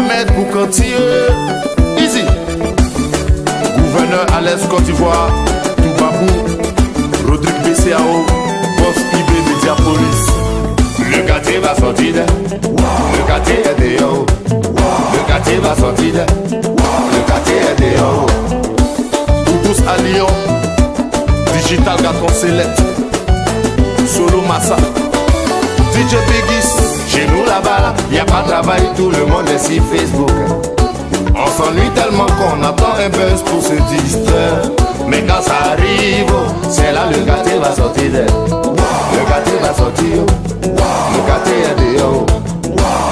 Mohamed Boukantier, Easy. Gouverneur à l'Est Côte d'Ivoire, Toubabou, Rodrigue BCAO, Boss IB Mediapolis. Le quartier va sortir, le quartier est dehors. Le quartier va sortir, le quartier est dehors. Tous à Lyon, Digital Gaton Select, Solo Massa, DJ Bigis. Chez nous là-bas, y'a pas de travail, tout le monde est sur Facebook. On s'ennuie tellement qu'on attend un buzz pour se distraire. Mais quand ça arrive, c'est là le quartier va sortir. Le quartier va sortir, le quartier est dehors.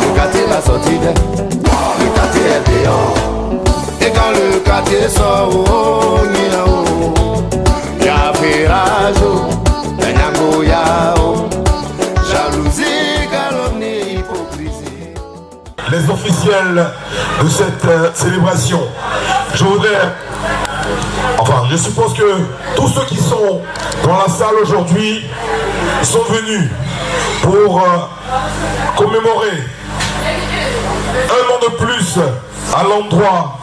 Le quartier va sortir, le quartier est dehors. Et quand le quartier sort, oh, y'a virage, y'a goya, jalousie, calomnie, hypocrisie. Les officiels de cette célébration, je voudrais, je suppose que tous ceux qui sont dans la salle aujourd'hui sont venus pour commémorer un an de plus à l'endroit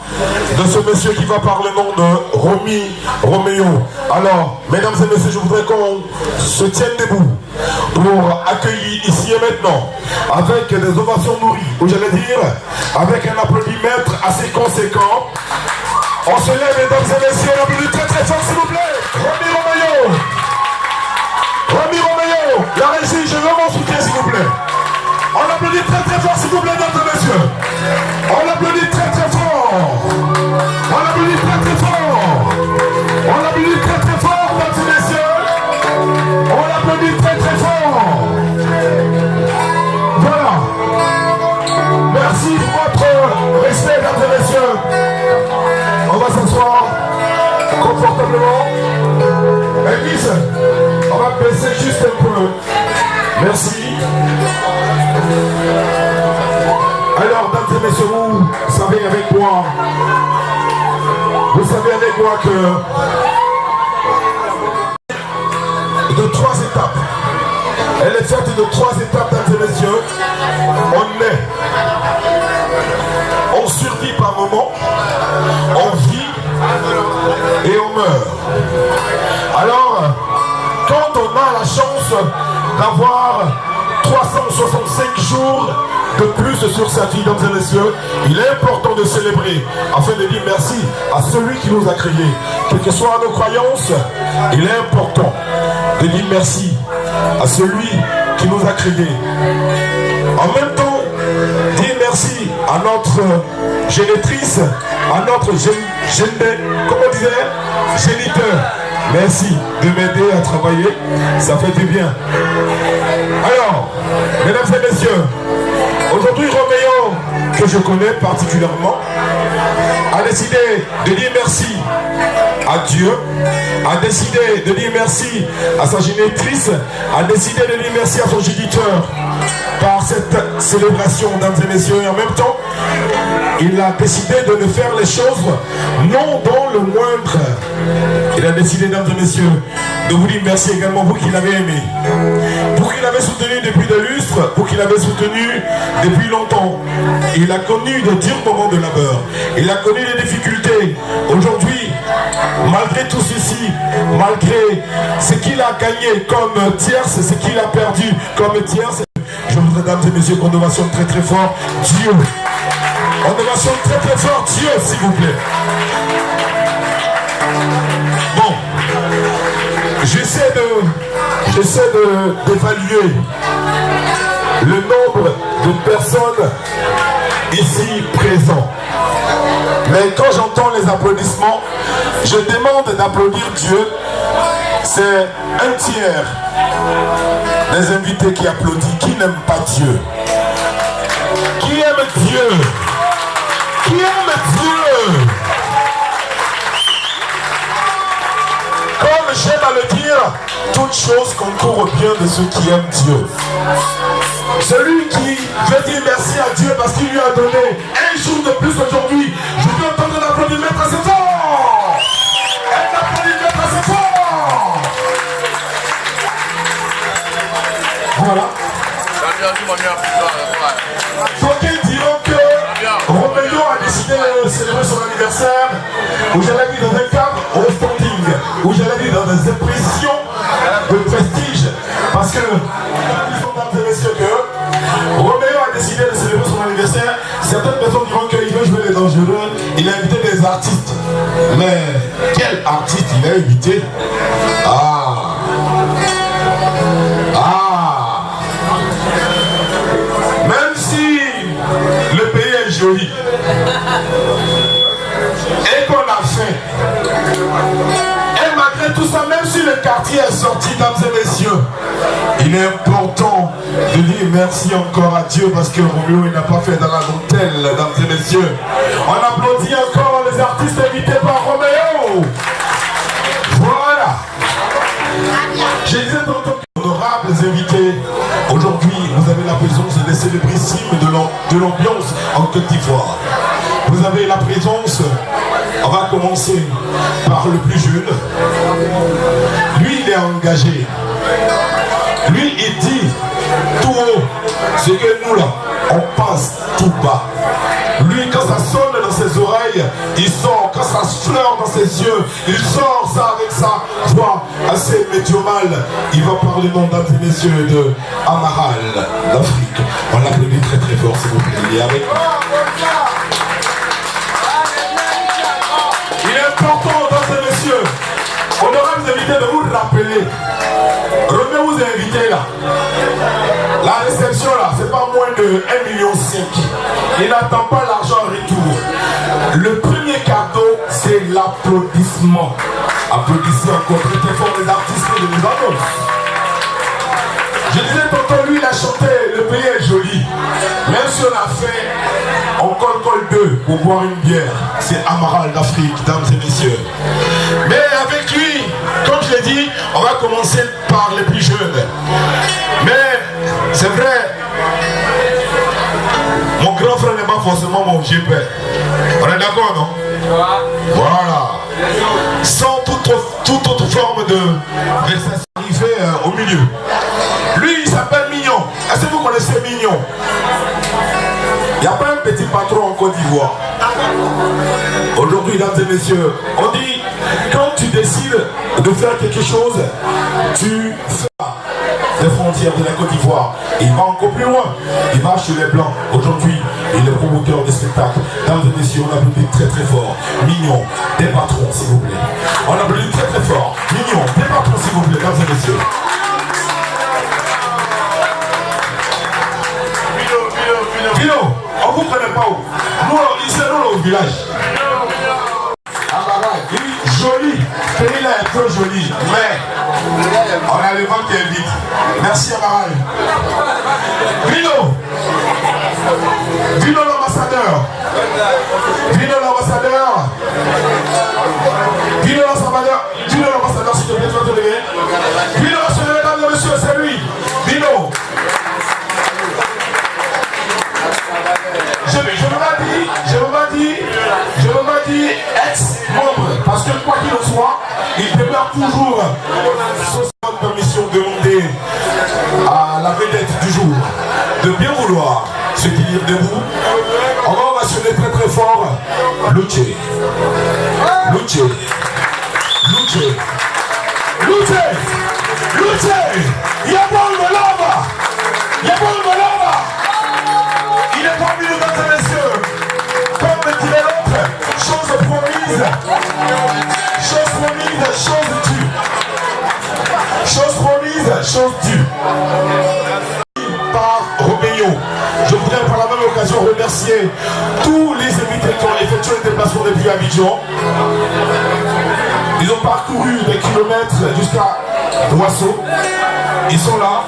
de ce monsieur qui va par le nom de Romy Roméo. Alors, mesdames et messieurs, je voudrais qu'on se tienne debout pour accueillir ici et maintenant, avec des ovations nourries, ou j'allais dire, avec un applaudimètre assez conséquent. On se lève, mesdames et messieurs, on applaudit très très fort, s'il vous plaît. Romy Roméo. Romy Roméo. La régie, je veux mon soutien, s'il vous plaît. On applaudit très très fort, s'il vous plaît, mesdames et messieurs. On applaudit très très fort. On applaudit très très fort. On applaudit très très fort, mesdames et messieurs. On applaudit très très fort. Voilà. Merci pour votre respect, mesdames et messieurs. On va s'asseoir confortablement. Elvis, on va baisser juste un peu. Merci. Alors, mesdames et messieurs, vous savez avec moi que de 3 étapes. Elle est faite de 3 étapes, mesdames et messieurs. On naît, on survit par moment, on vit et on meurt. Alors, quand on a la chance d'avoir 365 jours de plus sur sa vie, mesdames et messieurs, il est important de célébrer afin de dire merci à celui qui nous a créés. Quelles que soient nos croyances, il est important de dire merci à celui qui nous a créés. En même temps, dire merci à notre génitrice, à notre géniteur. Merci de m'aider à travailler, ça fait du bien. Alors, mesdames et messieurs, aujourd'hui Roméo, que je connais particulièrement, a décidé de dire merci à Dieu, a décidé de dire merci à sa génitrice, a décidé de dire merci à son géniteur par cette célébration, mesdames et messieurs, et en même temps, il a décidé de ne faire les choses non dans le moindre. Il a décidé, mesdames et messieurs, de vous dire merci également, vous qui l'avez aimé, vous qui l'avez soutenu depuis de lustres, vous qui l'avez soutenu depuis longtemps. Il a connu de durs moments de labeur, il a connu des difficultés. Aujourd'hui, malgré tout ceci, malgré ce qu'il a gagné comme tierce, ce qu'il a perdu comme tierce, je voudrais, mesdames et messieurs, qu'on ovationne très très fort Dieu. On ovationne très très fort Dieu, s'il vous plaît. Bon, j'essaie d'évaluer le nombre de personnes ici présentes. Mais quand j'entends les applaudissements, je demande d'applaudir Dieu. C'est un tiers des invités qui applaudissent, qui n'aiment pas Dieu. Qui aime Dieu? Qui aime Dieu? Comme j'aime à le dire, toute chose concourt au bien de ceux qui aiment Dieu. Celui qui veut dire merci à Dieu parce qu'il lui a donné un jour de plus aujourd'hui, je veux entendre un applaudissement assez fort. Un applaudissement assez fort. Voilà. D'aucuns diront que Roméo a décidé de célébrer son anniversaire, où je l'ai vu dans un cadre au standing, où je l'ai vu dans des impressions de prestige, parce que, mesdames et messieurs, que Roméo a décidé de célébrer son anniversaire. Certaines personnes diront qu'il veut jouer les dangereux, il a invité des artistes. Mais quel artiste il a invité? Même si le pays est joli et qu'on a faim, et malgré tout ça, même si le quartier est sorti, mesdames et messieurs, il est important de dire merci encore à Dieu parce que Roméo n'a pas fait dans la dentelle, mesdames et messieurs. On applaudit encore les artistes invités par Roméo. Voilà. Je disais tantôt, honorables invités, aujourd'hui vous avez la présence des célébrissimes de l'ambiance en Côte d'Ivoire. Vous avez la présence, on va commencer par le plus jeune. Lui, il est engagé. Lui, il dit tout haut ce que nous là, on passe tout bas. Lui, quand ça sonne dans ses oreilles, il sort. Quand ça fleure dans ses yeux, il sort ça avec sa voix assez médiumale. Il va parler, mesdames et messieurs, de Amaral d'Afrique. On l'applaudit très très fort, s'il vous plaît. Il est avec nous. Il est important, mesdames et messieurs, honorables invités, de vous rappeler. Roméo vous a invité là. La réception là, c'est pas moins de 1,5 million. Il n'attend pas l'argent en retour. Le premier cadeau, c'est l'applaudissement. Applaudissez encore très fort les artistes de nos annonces. Je disais tantôt, lui il a chanté Le pays est joli. Même si on a fait, on colle deux pour boire une bière. C'est Amaral d'Afrique, mesdames et messieurs. Mais avec lui, comme je l'ai dit, on va commencer par les plus jeunes. Mais c'est vrai, mon grand frère n'est pas forcément mon vieux père. On est d'accord, non? Voilà. Sans toute autre forme de vexation arrivée au milieu. Lui, il s'appelle Mignon. Est-ce que vous connaissez Mignon? Il n'y a pas un petit patron en Côte d'Ivoire. Aujourd'hui, mesdames et messieurs, on dit, quand tu décides de faire quelque chose, tu fais les frontières de la Côte d'Ivoire. Il va encore plus loin. Il va chez les Blancs. Aujourd'hui, il est promoteur de spectacles. Mesdames et messieurs, on applaudit très très fort. Mignon, des patrons, s'il vous plaît. On applaudit très très fort. Mignon, des patrons, s'il vous plaît, mesdames et messieurs. Vino, on vous connaît pas où? Nous, ici, nous, au village. Joli, le pays là est peu joli, mais on a le vent qui est vite. Merci Amaral. Vino l'ambassadeur. Vino l'ambassadeur. Vino l'ambassadeur, s'il te plaît, tu vas te lever. Vino, mesdames et messieurs, c'est lui. Vino. Je me dis ex-membre, parce que quoi qu'il en soit, il demeure toujours sans permission demander à la vedette du jour de bien vouloir se tenir debout. On va ovationner très très fort Luce. Il est parmi nous, mesdames et messieurs. Comme dirait l'autre, chose promise, chose due. Chose promise, chose due. Par Roméo. Je voudrais par la même occasion remercier tous les invités qui ont effectué le déplacement depuis Abidjan. Ils ont parcouru des kilomètres jusqu'à Doisseau. Ils sont là.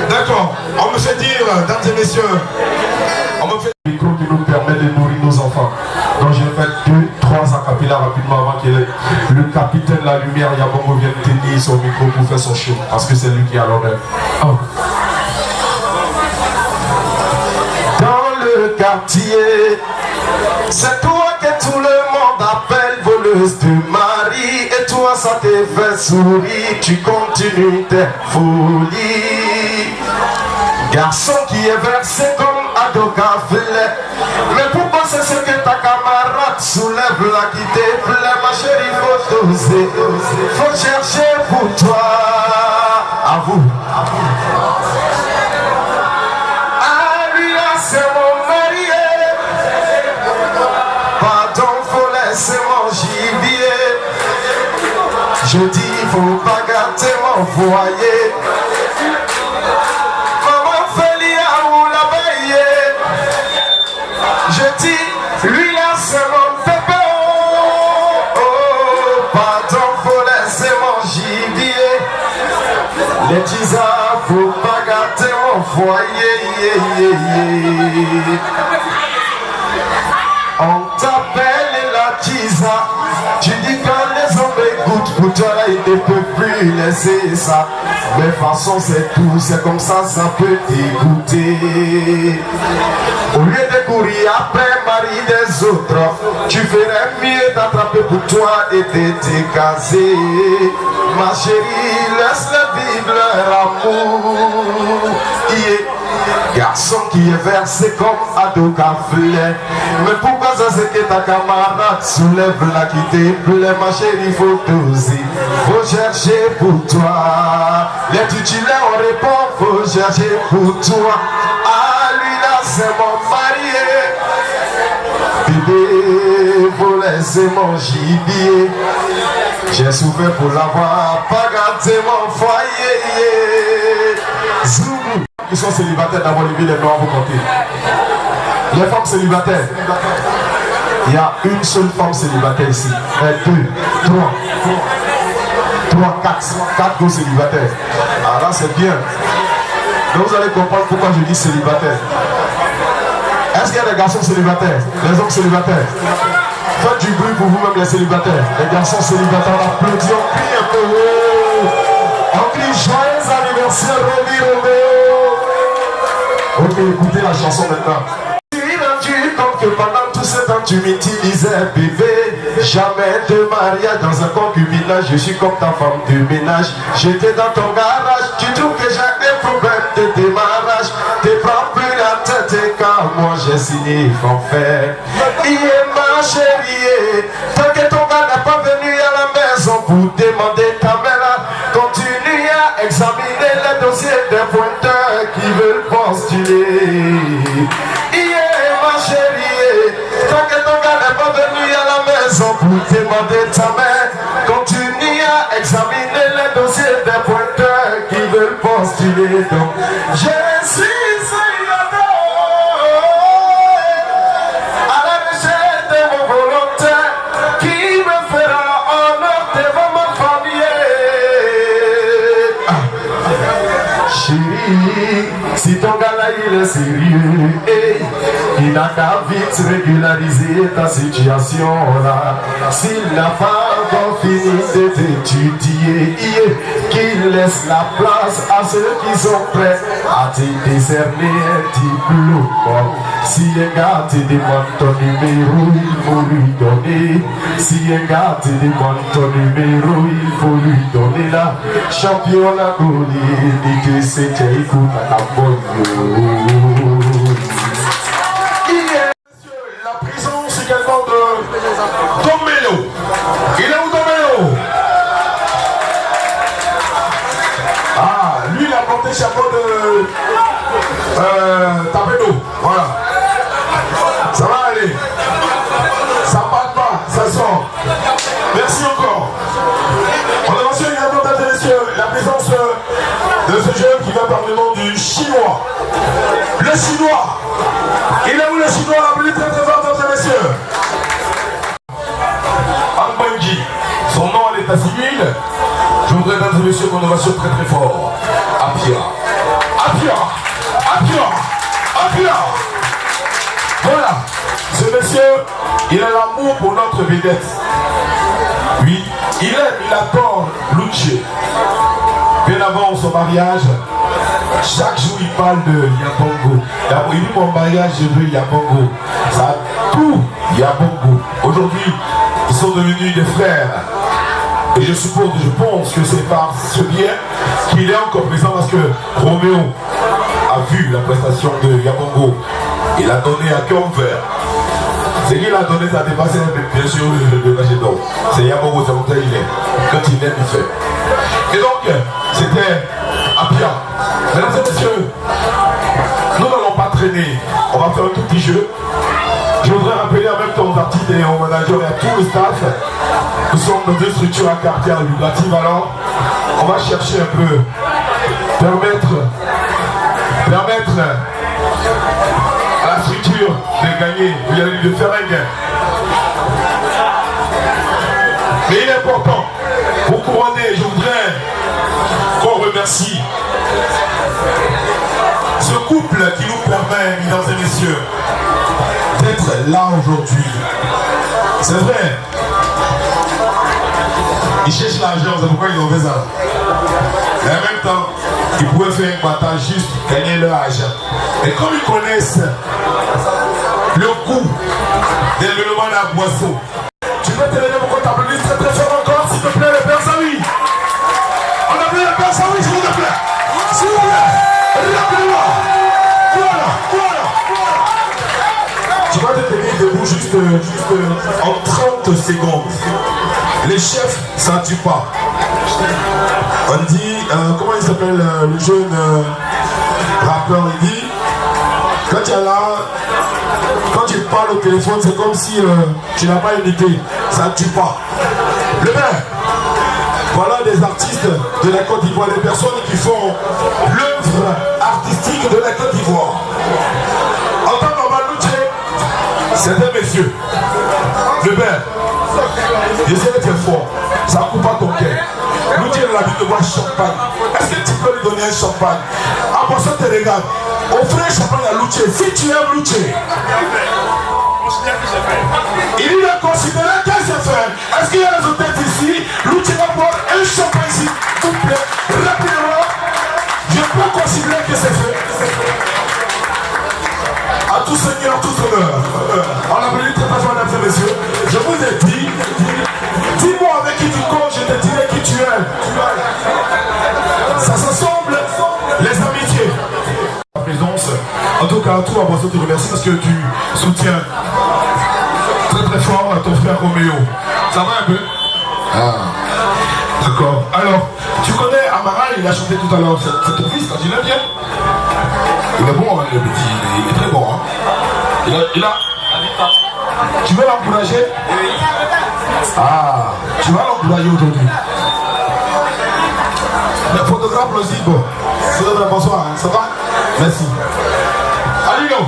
D'accord, on me fait dire, mesdames et messieurs, on me fait le micro qui nous permet de nourrir nos enfants. Donc j'ai fait 2-3 acapellas rapidement avant que le capitaine La Lumière Yabongo vienne tenir son micro pour faire son show, parce que c'est lui qui a l'honneur. Oh. Dans le quartier, c'est toi que tout le monde appelle voleuse de mari. Et toi ça te fait sourire, tu continues tes folies. Garçon qui est versé comme Adokaflet. Mais pourquoi c'est ce que ta camarade soulève là qui te plaît, ma chérie, faut oser. Faut chercher pour toi. À vous. Ah, lui là, c'est mon marié. Pardon, faut laisser mon gibier. Je dis, faut pas gâter mon foyer. Maman Félia ou la baillée. Je dis, lui là c'est mon pépé. Oh, pardon, faut laisser mon gibier. Les tisards, faut pas gâter mon foyer. On t'appelle la tisa. Tu dis quand les hommes écoutent, pour toi là ils ne peuvent plus laisser ça. Mais de toute façon c'est tout, c'est comme ça peut t'écouter. Au lieu de courir après mari des autres, tu ferais mieux d'attraper pour toi et de te caser. Ma chérie, laisse-les vivre leur amour. Garçon qui est versé comme Adokaflet. Mais pourquoi ça c'est que ta camarade soulève là qui te plaît, ma chérie, faut oser. Faut chercher pour toi. Les titulaires on répond, faut chercher pour toi. Ah lui là c'est mon marié. Bébé, faut laisser mon gibier. J'ai souffert pour l'avoir, pas gâté mon foyer. Zoubou. Ils sont célibataires, d'abord les villes, les noirs, vous comptez. Les femmes célibataires. Il y a une seule femme célibataire ici. 2, 3, 4 gros célibataires. Alors là c'est bien. Donc vous allez comprendre pourquoi je dis célibataire. Est-ce qu'il y a des garçons célibataires? Les hommes célibataires? Faites du bruit pour vous-même les célibataires. Les garçons célibataires, on applaudit, on crie un peu haut. On crie joyeux anniversaire, Romy. Ok, écoutez la chanson maintenant. Tu es comme que pendant tout ce temps tu m'utilisais, bébé. Jamais de mariage dans un concubinage. Je suis comme ta femme de ménage. J'étais dans ton garage. Tu trouves que j'ai des problèmes de démarrage. T'es prends plus la tête et quand moi j'ai signé forfait. Il est ma chérie. Tant que ton gars n'est pas venu à la maison pour demander ta mère, continue à examiner les dossiers des pointeurs qui veulent postuler. Il est ma chérie. Tant que ton gars n'est pas venu à la maison pour demander ta mère, continue à examiner les dossiers des pointeurs qui veulent postuler. Donc, je suis célibataire à la recherche de mon volontaire qui me fera honneur devant ma famille. Chérie, si ton gars là il est sérieux, il n'a qu'à vite régulariser ta situation là. S'il n'a pas encore fini de t'étudier, qu'il laisse la place à ceux qui sont prêts à te décerner un diplôme. Si un gars te demande ton numéro, il faut lui donner. Si un gars te demande ton numéro, il faut lui donner la championnat Goli, que c'était écoute à la bonne. La présence également de Domélo. Il est où Domélo? Ah, lui il a porté chapeau de Tapeno. Voilà. Ça va aller. Ça part pas, ça sort. Merci encore. On a reçu également, mesdames et messieurs, la présence de ce jeune qui vient par le nom du chinois. Le chinois. Il est où le chinois? Appelez très très fort, mesdames et messieurs. Angbangi. Son nom à l'état civil. Je voudrais, mesdames et messieurs, qu'on ovationne très très fort. Apia. Apia. Apia. Apia. Voilà. Ce monsieur, il a l'amour pour notre vedette. Oui, il adore Luce. Bien avant son mariage, chaque jour il parle de Yabongo. Il dit mon mariage, je veux Yabongo. Ça a tout Yabongo. Aujourd'hui, ils sont devenus des frères. Et je pense que c'est par ce bien qu'il est encore présent parce que Roméo a vu la prestation de Yabongo, il a donné à cœur ouvert. Ce qu'il a donné, ça a dépassé bien sûr le Magédon. C'est Yabongo, c'est comme ça il est. Quand il aime, il fait. Et donc, c'était Apia. Mesdames et messieurs, nous n'allons pas traîner. On va faire un tout petit jeu. Je voudrais rappeler en même temps aux artistes et aux managers et à tout le staff. Nous sommes dans deux structures à caractère lucratif. Alors, on va chercher un peu, permettre à la structure de gagner, de faire un gain. Mais il est important, pour couronner, je voudrais qu'on remercie ce couple qui nous permet, mesdames et messieurs, d'être là aujourd'hui. C'est vrai. Ils cherchent l'argent, c'est pourquoi ils ont fait ça. Mais en même temps, ils pouvaient faire un bataille juste, gagner leur argent. Et comme ils connaissent le coût d'élelement de la boisson, tu peux te lever pour qu'on t'applaudisse très très fort encore, s'il te plaît, le Père Saoui. On applaudit le Père Saoui, s'il vous plaît. S'il vous plaît, rappelez-moi. Voilà. Tu vas te tenir debout juste en 30 secondes. Les chefs, ça ne tue pas. On dit, comment il s'appelle le jeune rappeur, il dit, quand tu es là, quand tu parles au téléphone, c'est comme si tu n'as pas unité, ça ne tue pas. Le maire, voilà des artistes de la Côte d'Ivoire, des personnes qui font l'œuvre artistique de la Côte d'Ivoire. En tant qu'Amalouche, c'est un monsieur. Le maire, j'essaie d'être fort, ça ne coupe pas ton cœur. Nous avons l'habitude de boire champagne. Est-ce que tu peux lui donner un champagne? Ah, pour ça, te regarde. Offrez un champagne à Louché. Si tu aimes Louché, il a considéré que c'est fait. Est-ce qu'il y a les hôtels ici? Louché va boire un champagne ici. S'il vous plaît, rapidement. Je peux considérer que c'est fait. À tous seigneurs, à tous honneurs. On applaudit très fort, mesdames et messieurs. Je vous ai dit, dis-moi avec qui tu comptes, je te dirai qui tu es. Ça s'assemble, les amitiés. La présence, en tout cas, tout à Boisseau te remercie parce que tu soutiens très très fort ton frère Roméo. Ça va un peu? Ah. D'accord. Alors, tu connais Amaral, il a chanté tout à l'heure. C'est ton fils, quand il aime bien. Il est bon, hein, le petit, il est très bon. Hein. Il a... Tu veux l'encourager? Oui. Ah, tu vas l'encourager aujourd'hui. Le photographe aussi, bon. Bonsoir, hein. Ça va? Merci. Alino,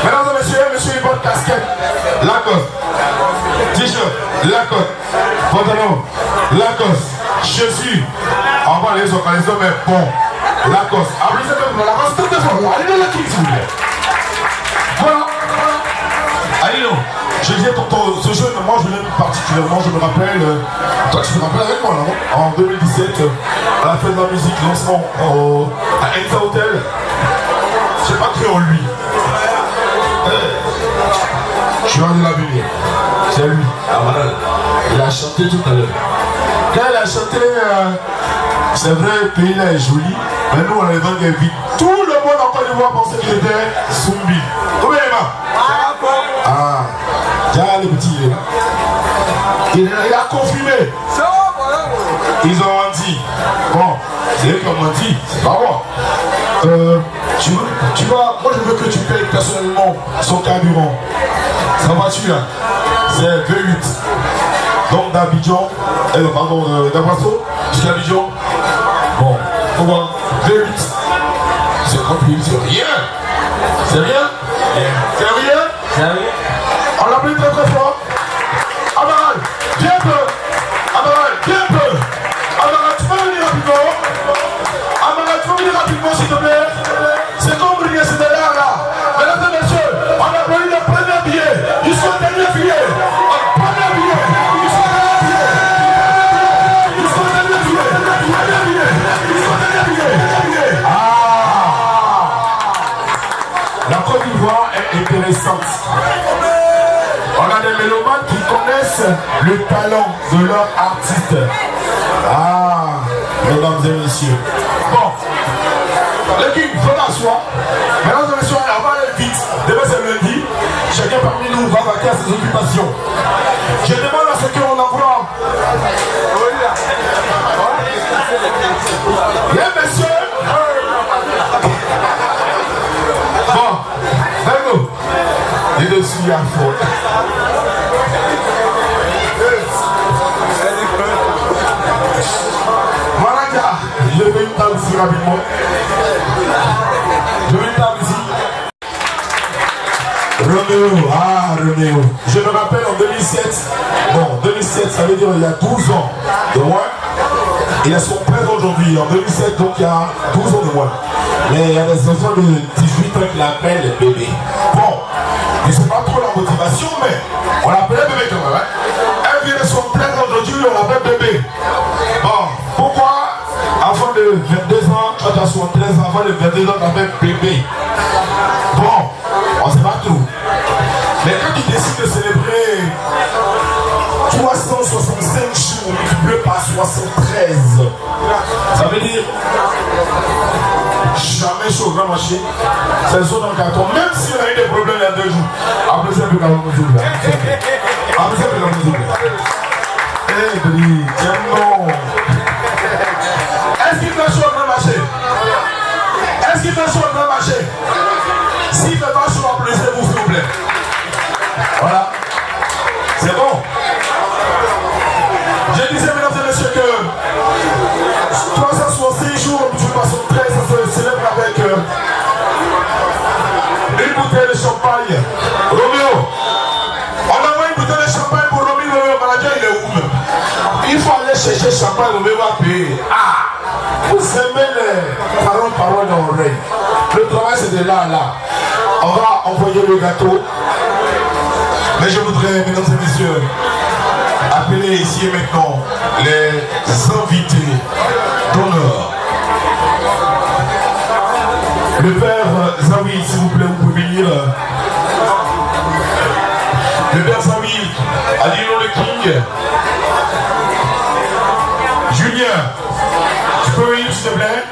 mesdames et messieurs, monsieur une bonne casquette, Lacoste, t-shirt, Lacoste, pantalon, Lacoste, chaussures, en bas les occasions, mais bon, Lacoste. Applaudissez pour Lacoste, tout de suite. Allez, le kick, s'il vous plaît. Voilà. Alino, je disais, ce jeu, moi je l'aime particulièrement, je me rappelle, toi tu te rappelles avec moi là, en 2017, à la fête de la musique, lancement à Enza Hotel, j'ai pas cru en lui. Je viens de l'avenir, c'est lui, Amaral. Il a chanté tout à l'heure. Quand il a chanté, c'est vrai, le pays là est joli, mais nous on est dans des vies. Tout le monde en Côte d'Ivoire pensait qu'il était Sumbi. Combien il va? Ah, tiens le petit il est là. Il a confirmé. Ils ont menti. Bon, c'est eux qui ont menti, c'est pas moi. Tu vas, moi je veux que tu payes personnellement son carburant. Sa voiture, c'est V8. Donc d'Abidjan, pardon, d'Abrasso jusqu'à Abidjan. Bon, on va V8. C'est compris, c'est rien. C'est rien? C'est rien? C'est rien? On l'applaudit très très fort. Amaral, viens un peu. Amaral, viens un peu. Amaral, tu peux venir rapidement. Amaral, tu peux venir rapidement s'il te plaît. C'est comme briller, c'est de l'air là. Mesdames et messieurs, on applaudit le premier billet jusqu'au dernier billet. Premier billet jusqu'au dernier billet. Jusqu'au dernier billet. Dernier billet. Jusqu'au dernier billet. Ah! La Côte d'Ivoire est intéressante. On a des mélomanes qui connaissent le talent de leur artiste. Ah, mesdames et messieurs. Bon, L'équipe, il faut asseoir. Mesdames et messieurs, on va aller vite. Demain c'est lundi. Chacun parmi nous va vaquer à ses occupations. Je demande à ce qu'on envoie. Bien, monsieur. Bon, d'accord. Et dessus, à faute. Maranga, je vais une table ici rapidement. Je vais une table ici. Roméo. Je me rappelle en 2007. Bon, 2007, ça veut dire il y a 12 ans de moins. Il a son père aujourd'hui, en 2007, donc il y a 12 ans de moins. Mais il y a des enfants de 18 ans qui l'appellent bébé. Bon, je ne sais pas trop la motivation, mais on l'appelait bébé quand même. Hein? Elle vient de son père aujourd'hui, on l'appelle bébé. Bon, pourquoi enfant de 22 ans, quand tu as 73 enfants de 22 ans, tu l'appelles bébé? Bon, on ne sait pas tout. Mais quand tu décides de célébrer 365 jours multiplié par 73, ça veut dire jamais chaud au grand marché, c'est le saut dans le carton. Même s'il a eu des problèmes il y a 2 jours, après c'est un peu comme nous. Après c'est un peu comme nous. Eh, Bri, tiens non. Est-ce qu'il fait chaud au grand marché? Est-ce qu'il fait chaud au grand marché? S'il ne fait pas chaud, applaudissez-vous s'il vous plaît. Voilà. C'est bon. Je disais, mesdames et messieurs, que 366 jours, tu passes au 13, ça se célèbre avec une bouteille de champagne. Roméo, on envoie une bouteille de champagne pour Roméo. Le manager, il est où même? Il faut aller chercher champagne, Roméo va payer. Ah, vous aimez les paroles dans l'oreille. Le travail, c'est de là à là. On va envoyer le gâteau. Mais je voudrais, mesdames et messieurs, appeler ici et maintenant les invités d'honneur. Le père Zawi, s'il vous plaît, vous pouvez venir. Le père Zawi, Adino le King. Julien, tu peux venir s'il te plaît?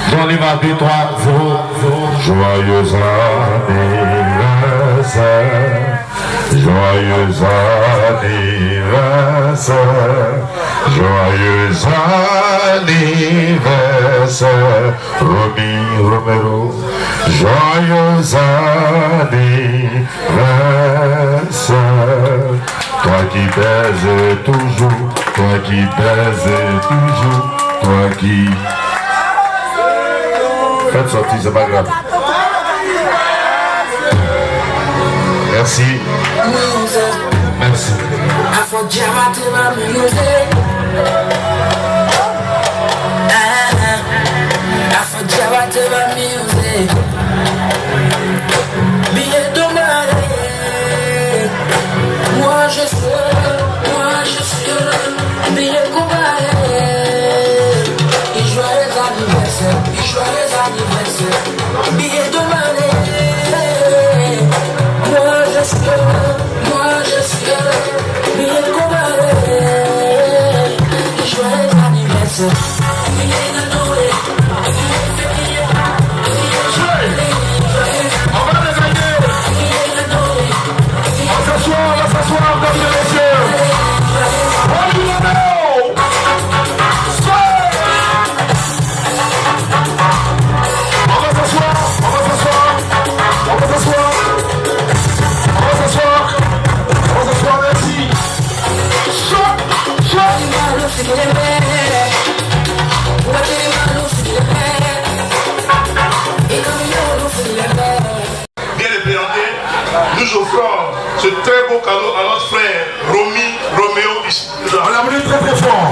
Johnny Mappy 3 0 Joyeux anniversaire, joyeux anniversaire, joyeux anniversaire, Romero, joyeux anniversaire, toi qui baises toujours, toi qui baises toujours, toi qui... Faites sortir, c'est pas grave. Merci. Merci. Moi je suis bien comparé. Et joyeux anniversaire, billet de monnaie. Moi je suis billet comparé. Et joyeux anniversaire, billet de Noël. On va les gagner. On va s'asseoir, mesdames et messieurs. Bien représenté, nous offrons ce très beau cadeau à notre frère Roméo. On l'a voulu très très fort.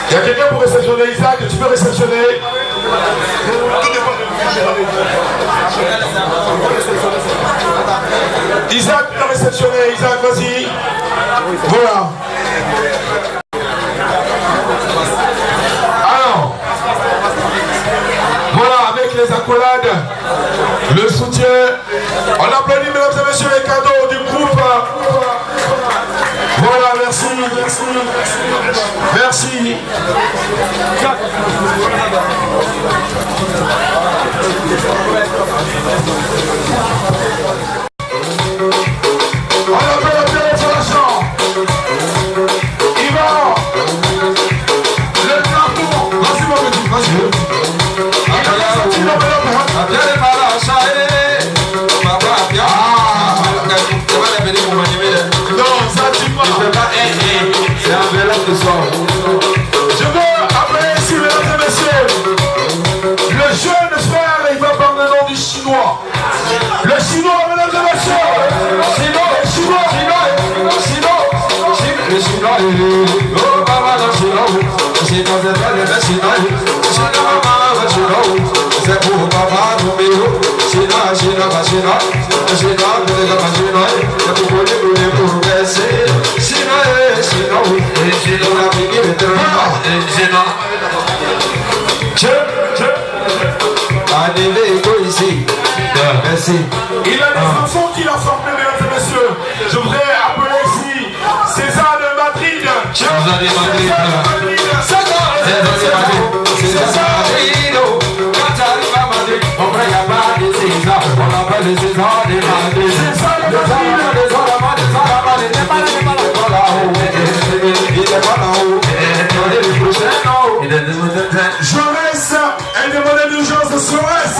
Il y a quelqu'un pour réceptionner Isaac, tu peux réceptionner. Tout dépend de vous. Isaac, tu peux réceptionner. sélectionner. Isaac, vas-y. Voilà. Alors, voilà, avec les accolades, le soutien. On applaudit, mesdames et messieurs, les cadeaux du groupe. Voilà, merci. Merci. On appelle la téléphone. Yvan. Le drapeau. Vas-y, mon petit, vas-y. Non, ça tue pas. C'est un vélo de soir. Je veux appeler ici, mesdames et messieurs, le jeune frère, il va prendre le nom du chinois. Le chinois, mesdames et messieurs. Le chinois. Le chinois, oh maman, le chinois, c'est dans le bel et le chinois, maman, le chinois, c'est pour papa, numéro, chinois, c'est pour les pour baisser, merci. Il a des enfants qu'il a formés, mesdames et messieurs. Je voudrais appeler ici César de Madrid. César de Madrid. Jaurès, un des modèles d'urgence de Jaurès.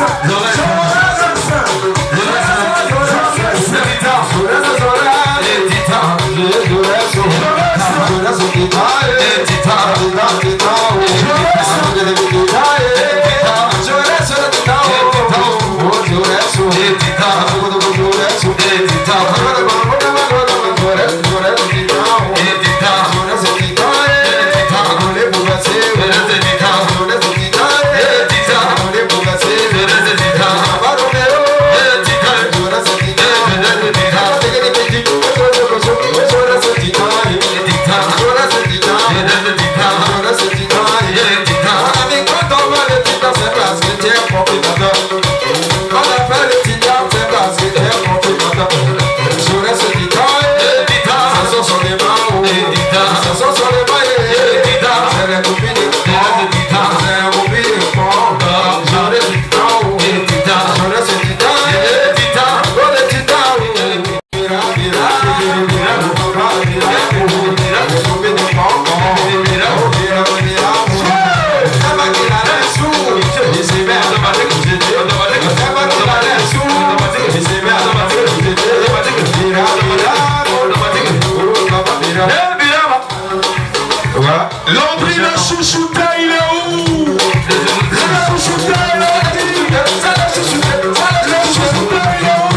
Landry le chouchouta, il est où? Le chouchouta, il est où? Le chouchouta, il est où?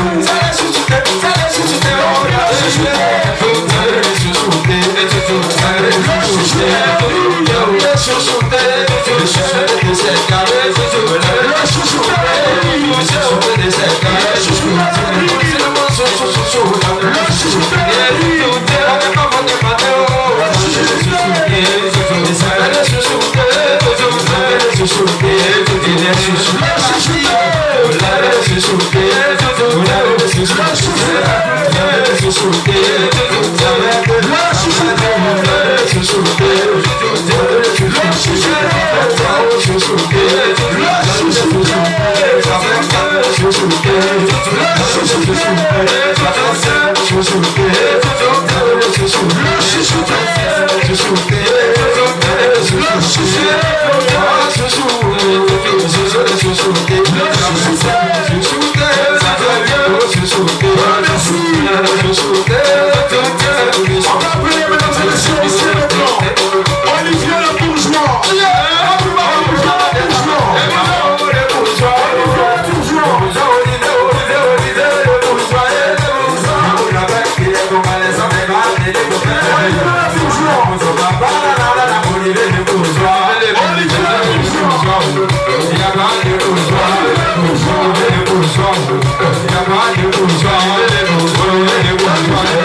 Bourgeois,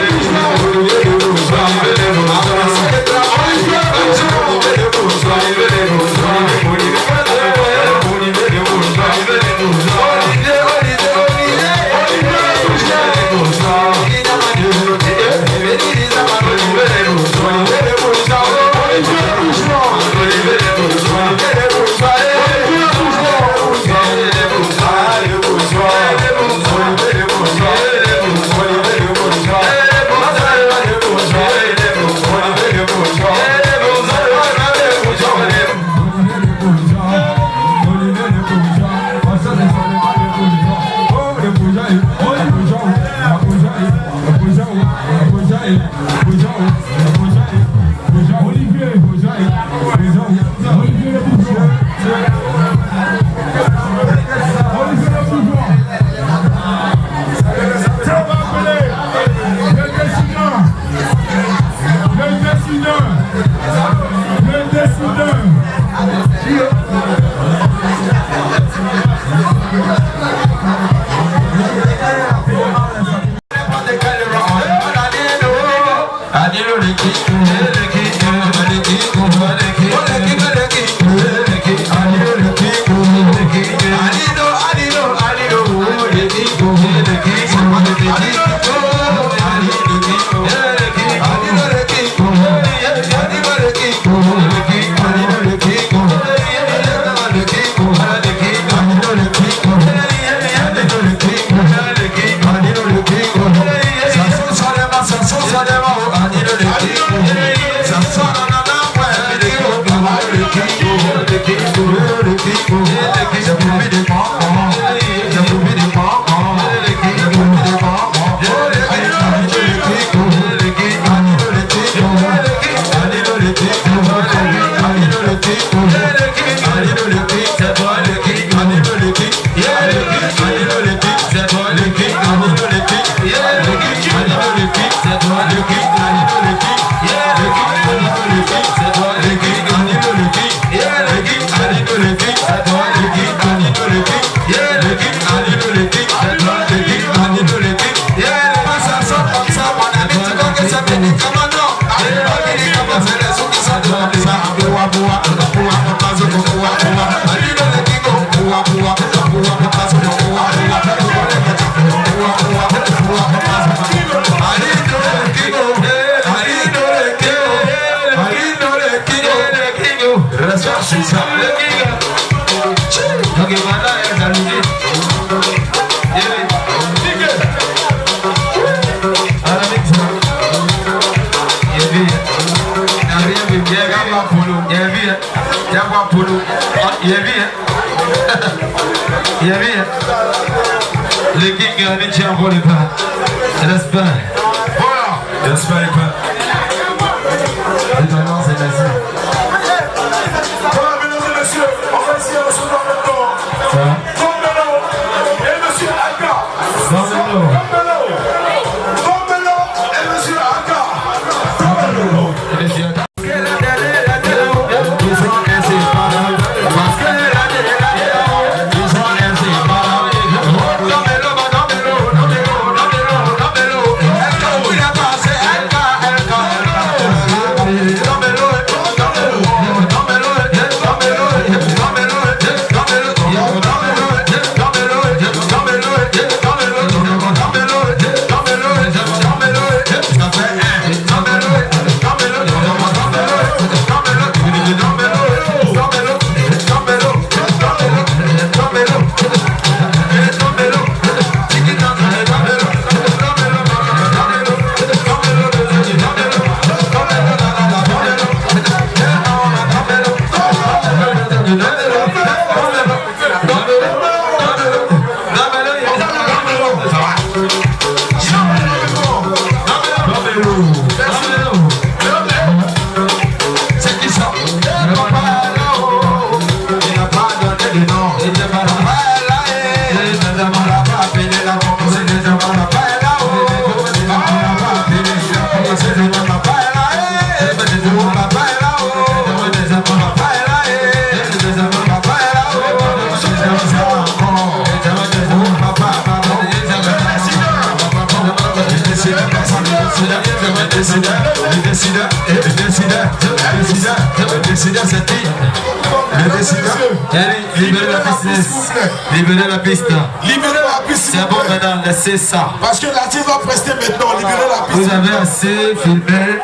Libérez la piste. Libérez la piste. C'est bon maintenant, laissez ça. Parce que l'artiste va prester maintenant. Libérez la piste. Vous avez assez filmé.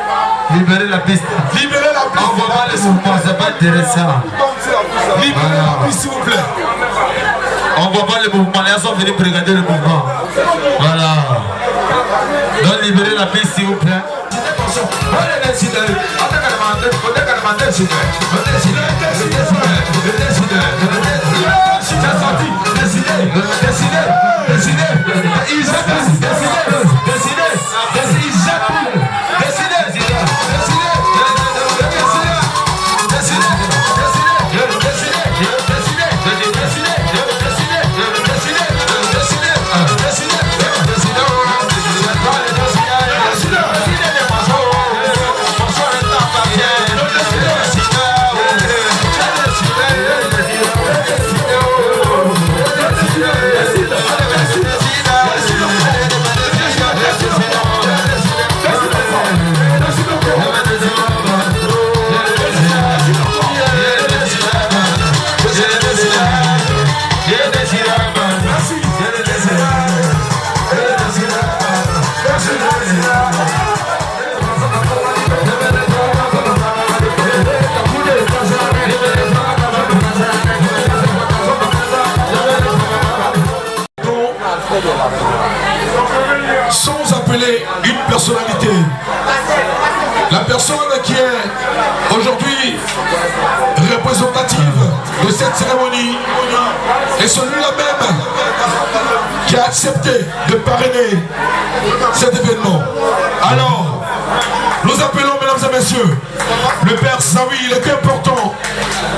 Libérez la piste. Libérez la piste. On voit pas les mouvements, c'est pas intéressant. Libérez la piste s'il vous plaît. On voit pas les mouvements, les gens sont venus pour regarder le mouvement. Voilà. Donc libérez la piste s'il vous plaît. Sans appeler une personnalité. La personne qui est aujourd'hui représentative de cette cérémonie est celui-là même qui a accepté de parrainer cet événement. Alors, nous appelons, mesdames et messieurs, le Père Zawi. Il est important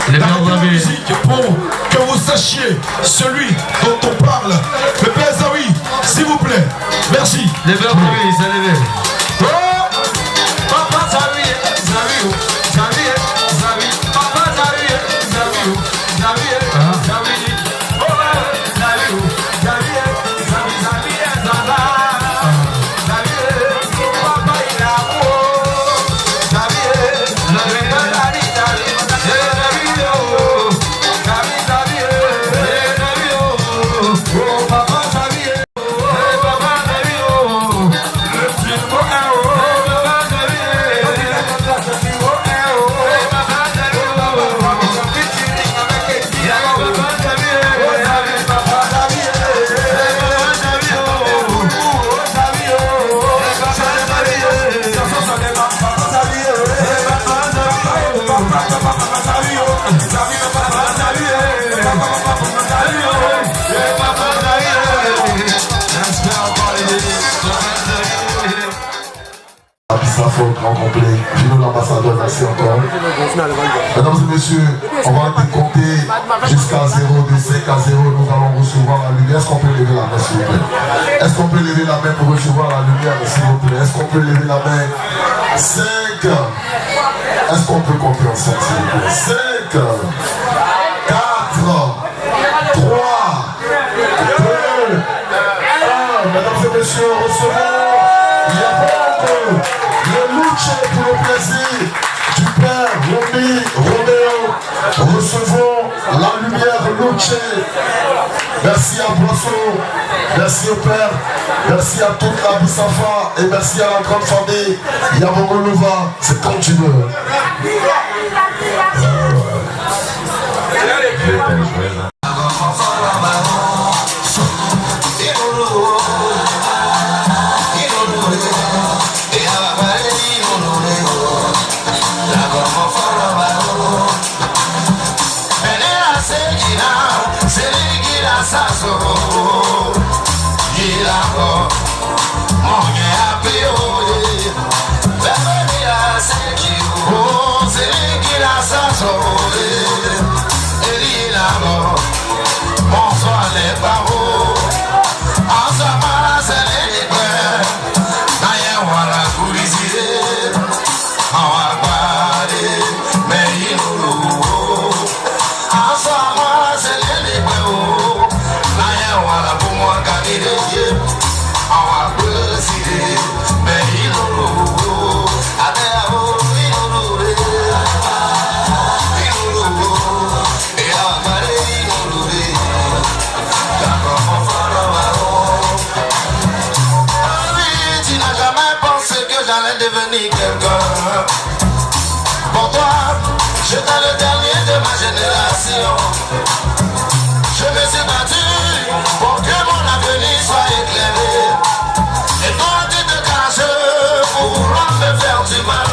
d'arrêter la musique pour que vous sachiez celui dont on parle. Le Père Zawi, s'il vous plaît. Merci. Le Père Zawi, s'est levé. Papa Zawi, Zawi, Zawi, Zawi, Papa Zawi, Zawi, Zawi, Zawi, oh Zawi, Zawi, Zawi, Zawi, Zaza, Zawi, Papa Ilawo, Zawi, Zawi, Zawi, Zawi, Zawi, Zawi, Zawi, oh Papa Zawi, Papa Zawi, le plus beau grand complet. Vino l'ambassadeur, merci encore. Mesdames et messieurs, on va décompter jusqu'à 0, de 5 à 0, nous allons recevoir la lumière. Est-ce qu'on peut lever la main s'il vous plaît? Est-ce qu'on peut lever la main pour recevoir la lumière s'il vous plaît? Est-ce qu'on peut lever la main? 5. Est-ce qu'on peut compter ensemble s'il vous plaît? 5, 4, 3, 2, 1. Mesdames et messieurs, recevons. Il y a beaucoup le luche pour le plaisir du Père Roméo. Recevons la lumière luche. Merci à Boisseau, merci au Père, merci à toute la Bissafa et merci à la grande famille Yabongoluva. C'est quand tu veux. Bonsoir les barreaux, ensemble c'est les frères, d'ailleurs voilà coulisser, on va parler, mais il nous ensemble c'est les frères, d'ailleurs voilà pour moi gagner les yeux, on va préciser, mais il nous devenir quelqu'un. Pour toi, j'étais le dernier de ma génération. Je me suis battu pour que mon avenir soit éclairé. Et toi, tu te caches pour vouloir me faire du mal.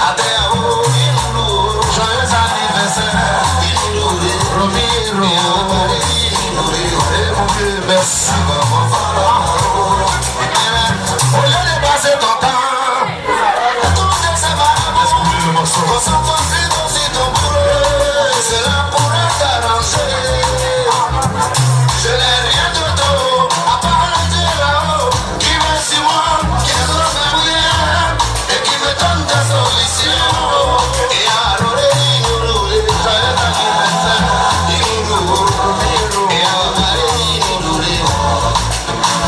Adéo, Inoulou, joyeux anniversaire. Inoulou, Romiro, et mon Dieu, merci. Au lieu de passer ton temps, concentre-toi dans ton boulot, c'est là pour t'arranger. Je n'ai rien de tout, à part le Dieu là-haut, qui me suit moi, qui me donne rien, et qui me donne des solutions. Et alors, il nous joyeux anniversaire, il nous et alors, il nous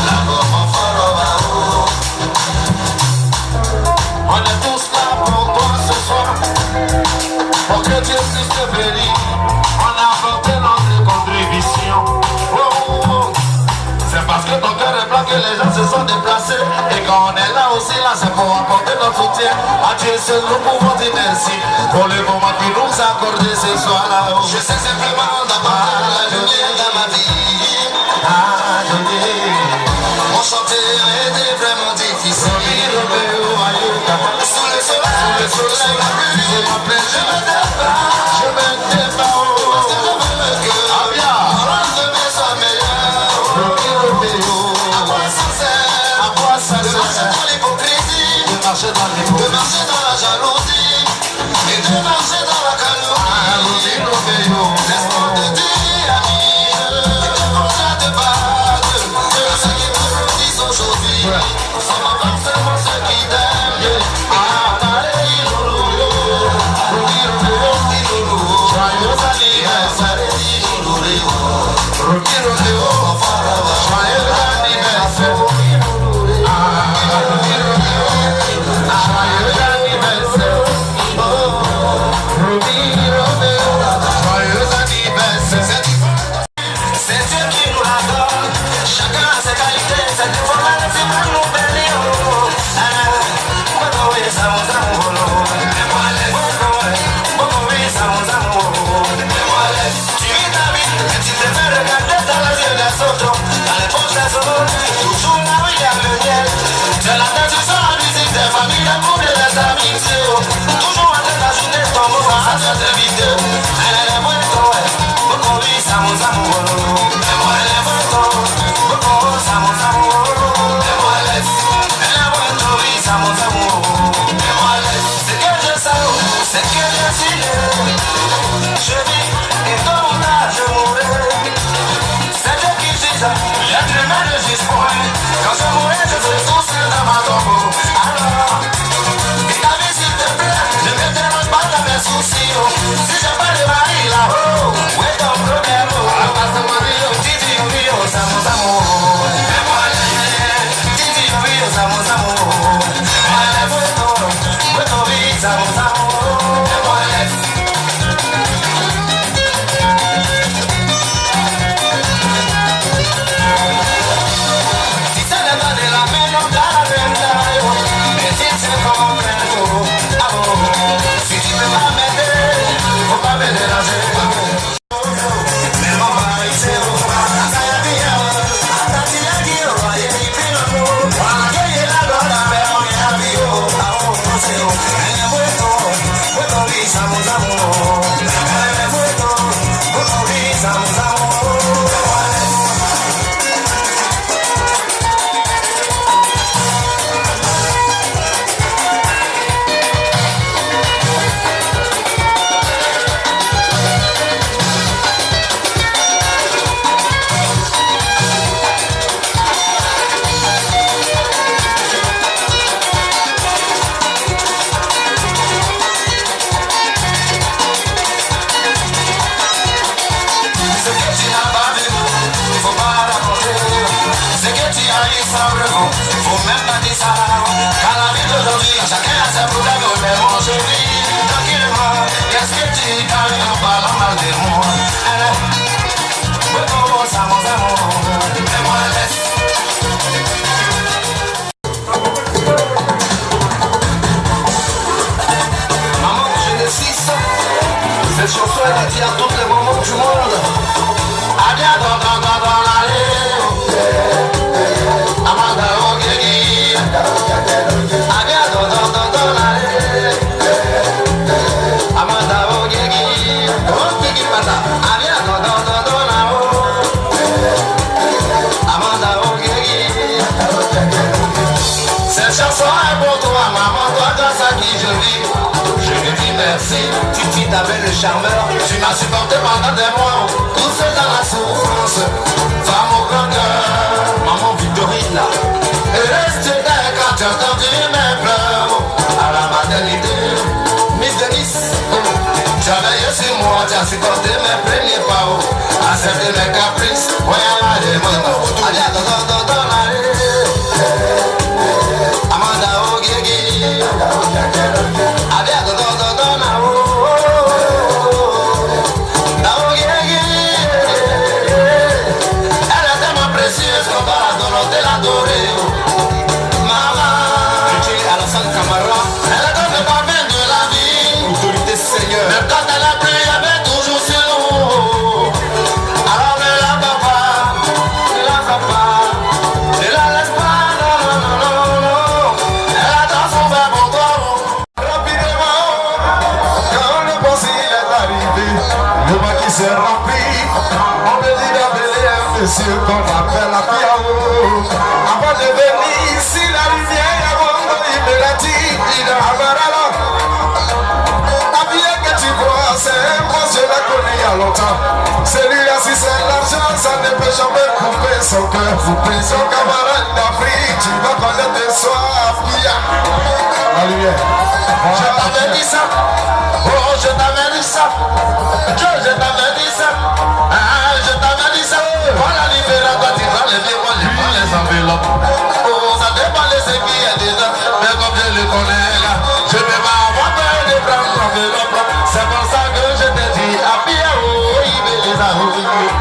la gomme faro. On est tous là pour toi ce soir, pour que Dieu puisse te bénir. On a apporté notre contribution. Oh, oh, oh. C'est parce que ton cœur est blanc que les gens se sont déplacés. Et quand on est là aussi, là, c'est pour apporter notre soutien. À Dieu seul nous pouvons dire merci pour le moment qu'il nous a accordé ce soir-là. Je sais simplement d'avoir la journée dans ma vie. Ah, journée. soleil, tu veux m'appeler, je me débat, je me débat, parce que je veux le cœur. Ah bien, rendre mes soins meilleurs. À quoi ça sert? À quoi ça sert? De marcher dans l'hypocrisie, de marcher dans l'hypocrisie, de marcher dans la jalousie, et de marcher dans la calomnie. Laisse-moi te dire, ami, on a de base, que ceux qui me disent aujourd'hui, sont pas forcément ceux qui t'aiment. Joyeux anniversaire, c'est Dieu qui nous la donne. Chacun a ses qualités, cette information c'est pour nous bénir. Tu vis ta vie et tu te fais regarder dans les yeux des autres, dans les poches des autres, toujours là où il y a le miel. Tu es la tête du sang, la musique des familles, des couples et des amitiés. Toujours en train d'ajouter ton mot à cette vidéo. Elle est bonne, beaucoup vivent ça, mon amour. Elle est bonne, beaucoup ça, mon amour. Elle est bonne, oui, ça, mon amour. C'est que je sais, c'est que je suis. Je vis et tôt ou tard je mourrai. C'est Dieu qui juge, l'être humain ne juge point. Quand je mourrai, je serai tout seul dans ma tombeau. Alors, vis ta vie s'il te plaît, ne me dérange pas dans mes soucis. Si j'ai pas de mari là-haut, où est ton problème? Titi, oui, oh, ça mon amour. Titi, oui, oh, ça mon amour. Où est ton vie, ça mon amour. Si tu peux pas m'aider, faut pas me déranger. Mais mon mari c'est où? Ça y a bien, ça t'y a dit, on va y aller plus loin. On a gagné la bonne affaire, on est à bio. Ah oh, c'est où? Elle est bonne, oui, ça mon amour. Elle est bonne, oui, ça mon amour. Faut même pas dire ça. Car la vie d'aujourd'hui, chacun a ses problèmes. Mais moi je vis tranquillement. Qu'est-ce que tu gagnes en parlant mal de moi? Oh, ça mon amour. Mais moi laisse. Maman, je le suis ça. Cette chanson est dédiée à tous les moments du monde. À bien dans l'allée. Amanda Ogegi, Abia don l'allée. Amanda Ogegi, Ogegi pata, Abia don là-haut. Amanda Ogegi. Cette chanson est pour toi, maman, toi grâce à qui je vis. Je te dis merci, Titi t'avais le charmeur. Tu m'as supporté pendant des mois, tout seul dans la souffrance. Femme au grand cœur, maman Victorine là. Et reste là quand tu as entendu mes pleurs. À la maternité, Miss Denis, tu as veillé sur moi, tu as supporté mes premiers pas. Accepté mes caprices, voyons les mots. Allez, dans l'allée. Amanda Ogegi, Allez, dans l'allée. Elle est tellement précieuse qu'on va la donner, l'adorer. Maman, Alassane Camara, elle est comme le parfum de la vie. Autorité Seigneur. Même quand elle a plu, elle met toujours sur l'eau. Alors ne la va pas. important. Celui-là, si c'est l'argent, ça ne peut jamais couper son cœur. Son camarade d'Afrique, tu vas connaître tes soifs. La lumière. Je t'avais dit ça. Oh, je t'avais dit ça. Je t'avais dit ça. Ah, je t'avais dit ça. Voilà libéral, toi tu prends les biens, moi je prends les enveloppes. Oh, ça dépend de ce qui est dedans. Mais comme je le connais là, je ne vais pas avoir peur de prendre l'enveloppe. C'est pour ça que je te dis, Abia, oh, il veut les ahouilles.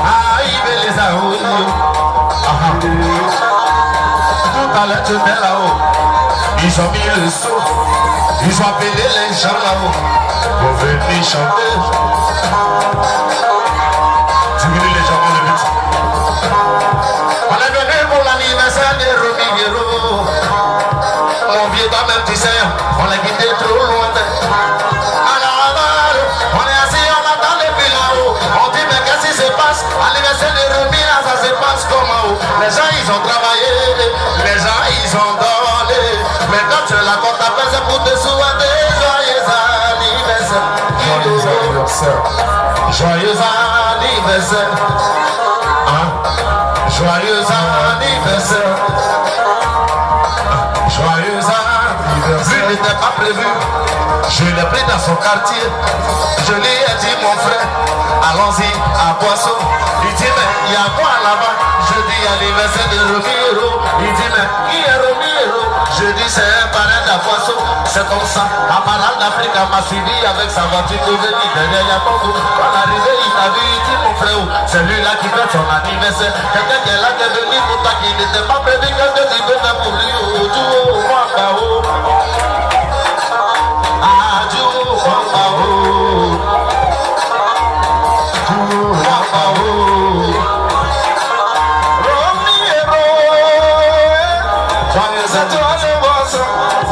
Ah, il veut les ahouilles. Tout à l'heure, tu étais là-haut. Ils ont mis le saut. Ils ont appelé les gens là-haut pour venir chanter. Diminue légèrement le but. On est venu pour l'anniversaire de Romiguero. Mon vieux toi-même tu sais, on l'a quitté trop loin. Alors, on est assis, on attend depuis là-haut. On dit mais qu'est-ce qui se passe? L'anniversaire de Romiguero, ça se passe comment? Les gens ils ont travaillé, les gens ils ont donné. Mais quand tu la comptes, t'appelles c'est pour te souhaiter joyeux anniversaire. Joyeux anniversaire. Joyeux anniversaire. Hein? Joyeux anniversaire. Joyeux anniversaire. Lui n'était pas prévu. Je l'ai pris dans son quartier. Je lui ai dit mon frère, allons-y à Poisson. Il dit mais il y a quoi là-bas? Je dis anniversaire de Romero. Il dit mais qui est Romero? Je dis c'est un parrain de Poisson. C'est comme ça. Amaral d'Afrique m'a suivi avec sa voiture pour venir derrière Yakongo. Quand l'arrivée il t'a vu, il dit mon frère, c'est lui là qui fait son anniversaire. Quelqu'un qui est là qui est venu pour toi qui n'était pas prévu, quelqu'un qui veut faire pour lui.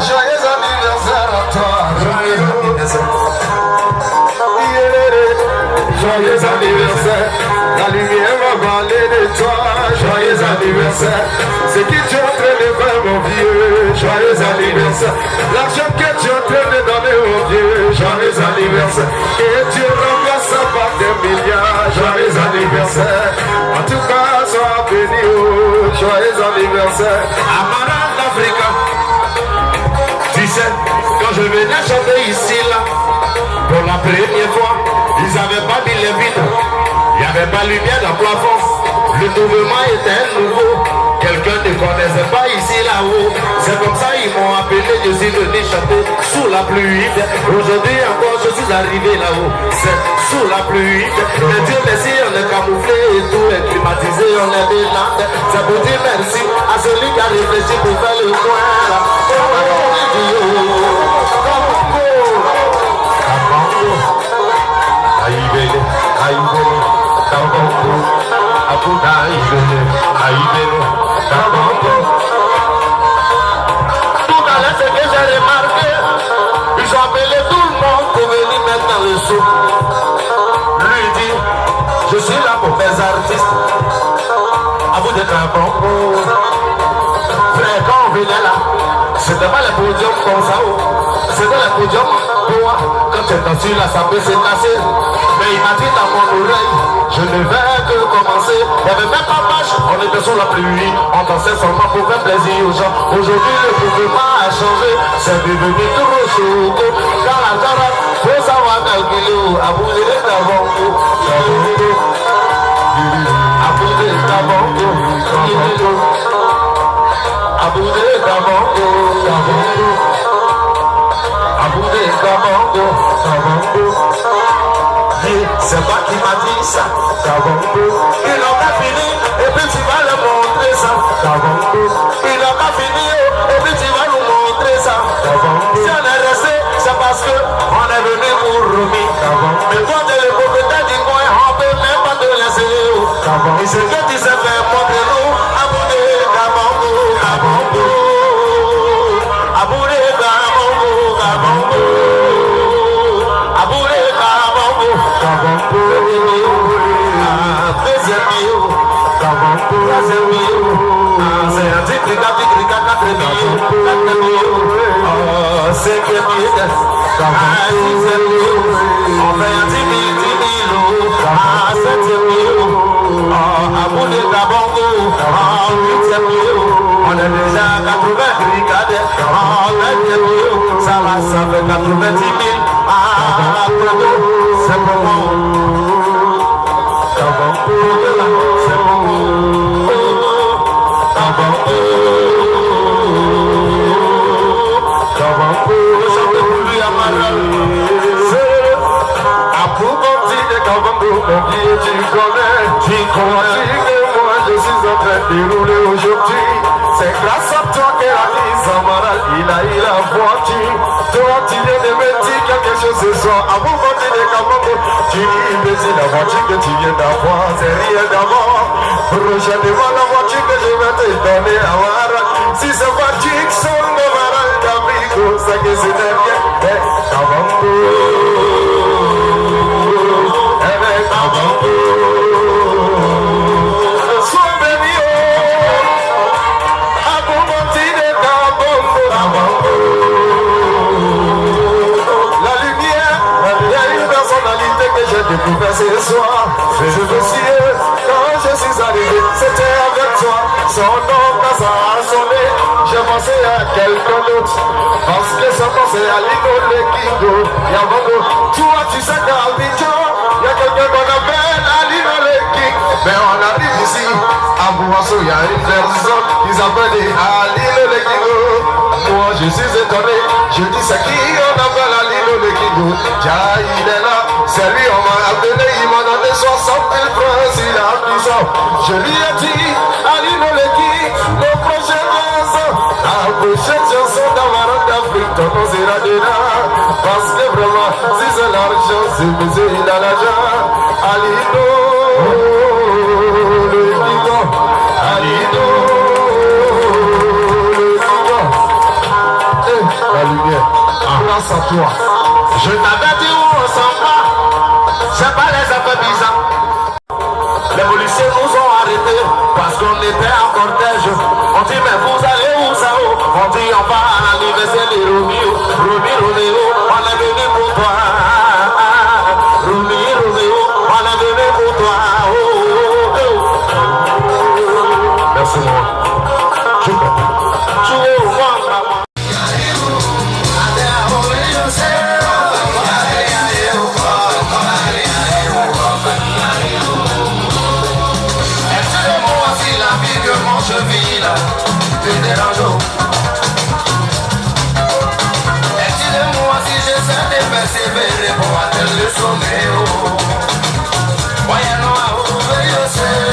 Joyeux anniversaire à toi. Joyeux anniversaire. Joyeux anniversaire. La lumière va parler de toi. Joyeux anniversaire. C'est qui tu es en train de faire mon vieux. Joyeux anniversaire. L'argent que tu es en train de donner mon vieux. Joyeux anniversaire. Et tu remplaces par des milliards. Joyeux anniversaire. En tout cas, sois béni. Joyeux anniversaire. Amaral d'Afrique. Tu sais, quand je venais chanter ici, là, pour la première fois, ils n'avaient pas mis les vitres. Il n'y avait pas de lumière dans le plafond. Le mouvement était nouveau. Quelqu'un ne connaissait pas ici, là-haut. C'est comme ça ils m'ont appelé, je suis venu chanter sous la pluie. Aujourd'hui encore, je suis arrivé là-haut. C'est sous la pluie. Mais Dieu merci, on est camouflé et tout est climatisé, on est des landes. C'est pour dire merci à celui qui a réfléchi pour faire le coin, là. Aïbele, aïbele, Kabongo, Abouda aïbele, aïbele, Kabongo. Tout à l'heure, c'est que j'ai remarqué, ils ont appelé tout le monde pour venir mettre dans le saut. Lui dit, je suis là pour mes artistes. Abouda Kabongo. Frère, quand on venait là, c'était pas le podium comme ça, c'était le podium pour moi. Quand tu es dans celui-là, ça peut se casser. Mais il m'a dit dans mon oreille, je ne vais que commencer. Il n'y avait même pas marche, on était sous la pluie. On dansait seulement pour faire plaisir aux gens. Aujourd'hui, le mouvement a changé, c'est devenu trop chaud. Dans la carotte, faut savoir calculer. À bouger les Kabongo, à bouger les Kabongo, Aboude Kabongo, Kabongo, Aboude Kabongo, Kabongo. C'est pas qui m'a dit ça, Kabongo. Il n'a pas fini, et puis tu vas le montrer ça, Kabongo. Il n'a pas fini, et puis tu vas nous montrer ça, Kabongo. Si on est resté, c'est parce que on est venu pour Romy, Kabongo. Mais toi, tu es le propriétaire du coin, on peut même pas te laisser, Kabongo. Et ce que tu sais faire, montre-nous, Aboude Kabongo, Kabongo. Aboude Kabongo, Kabongo. Aboude Kabongo, Kabongo. Deuxième bio, Kabongo. Troisième bio, c'est un tic-tric, tic-tric, 4 bio, 4 bio. Cinquième bio. On fait un 10 000, à 7 000, à bout de Gabongo, à 8 000, on est déjà à 80 brigades, à 20 000, ça va, ça fait 90 000, à c'est bon. Déroulé aujourd'hui, c'est grâce à toi que la vie s'embarrasse, il a eu la voiture. Toi, tu viens de me dire quelque chose ce soir. À vous, de Kabango, tu me dis la voiture que tu viens d'avoir, c'est rien d'avoir. Prochainement, la voiture que je vais te donner à voir. Si cette voiture sonne de Maral d'Amigo, c'est que c'est bien. Kabango, Kabango. Découvert ce soir, je me suis quand je suis arrivé, c'était avec toi. Son nom, quand ça a sonné, j'ai pensé à quelqu'un d'autre. Parce que son nom c'est Alino Lekingo. Yabango, toi tu sais qu'à Abidjan, il y a quelqu'un qu'on appelle Alino Lekingo. Mais on arrive ici, à Bouasso, il y a une personne qui s'appelle Alino Lekingo. Moi je suis étonné, je dis c'est qui on appelle Alino Lekingo. Tiens, il est là. C'est lui, on m'a appelé, il m'a donné 60 000 francs, il a puissant. Je lui ai dit, Alino Leki, le prochain chanson, la prochaine chanson d'Amaran d'Afrique, ton nom sera dedans. Parce que vraiment, si c'est l'argent, c'est monsieur, il a l'argent. Alino Leki, Alino Leki. La lumière, grâce à toi. Je t'avais dit où on s'en va. C'est pas les affaires bizarres. Les policiers nous ont arrêtés parce qu'on était en cortège. On dit mais vous allez où ça où? On dit on va à l'anniversaire de Romeo. Romeo, on est venu pour toi. Romeo, on est venu pour toi. Merci moi. Tu comprends? Tu es moi. Dis-moi si j'essaie de persévérer pour atteindre le sommet. Voyons à ouvrir le ciel.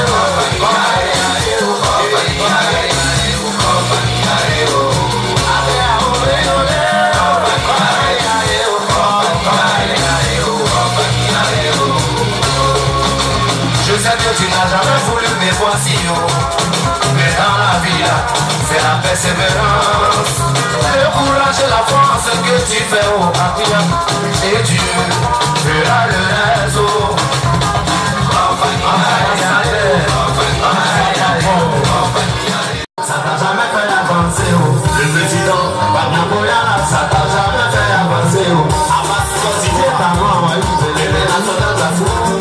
Je sais que tu n'as jamais voulu me voir si haut. Mais dans la vie là, c'est la persévérance, le courage et la force que tu fais au quotidien. Et Dieu fera le réseau. Ça t'a jamais fait avancer. Le président, Bagnaboyana, ça t'a jamais fait avancer. Abbas, si tu es ta maman, il est national de la foule.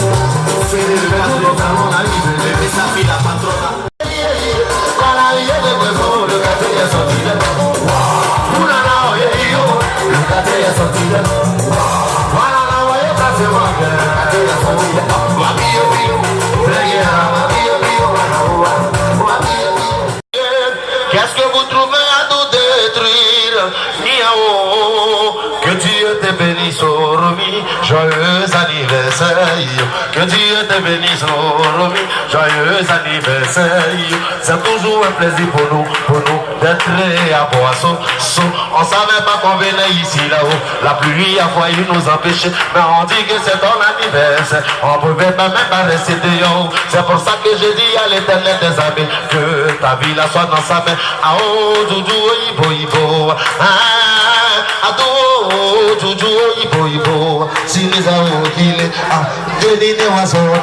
C'est le président de ta maman, il est sa fille, la patronne. Le quartier est sorti de Oulala, le quartier est sorti de voilà, le quartier est sorti de qu'est-ce que vous trouvez à nous détruire? Niao, que Dieu te bénisse, Romy, joyeux anniversaire. Que Dieu te bénisse, Romy, joyeux anniversaire. C'est toujours un plaisir pour nous d'être à Boisson. On savait pas qu'on venait ici là-haut. La pluie a failli nous empêcher, mais on dit que c'est ton anniversaire. On pouvait même pas rester dehors. C'est pour ça que je dis à l'Éternel des armées que ta vie là soit dans sa main. Ah oh, Doudou, Ibo, Ibo. Ah, Ado, Doudou, Ibo, Ibo. Si nous avons qu'il est, ah, Deline, Wasonde,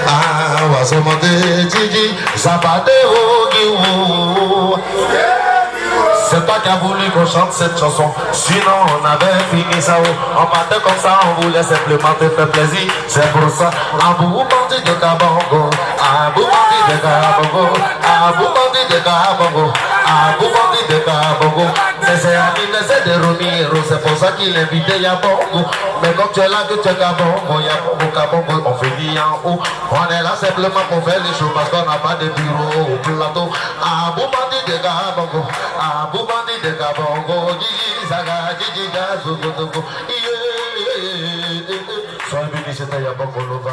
ah, Wasonde, Didi, Zapate, Ogiwo. C'est pas qui a voulu qu'on chante cette chanson. Sinon on avait fini ça. On partait comme ça, on voulait simplement te faire plaisir. C'est pour ça. Abou bandit de Kabongo, Abou bandit de Kabongo, Abou bandit de Kabongo, Abou bandit de Kabongo. C'est l'anniversaire de Romero, c'est pour ça qu'il invitait Yabongo. Mais comme tu es là que tu es Kabongo, Yabongo, Kabongo, on fait dit en haut. On est là simplement pour faire les choses parce qu'on n'a pas de bureau au plateau. Abou bandit de Kabongo, Abou bandit de Kabongo, Gigi Zaga, Gigi Gazogo, Soyez bénis, c'était Yabongo Lova.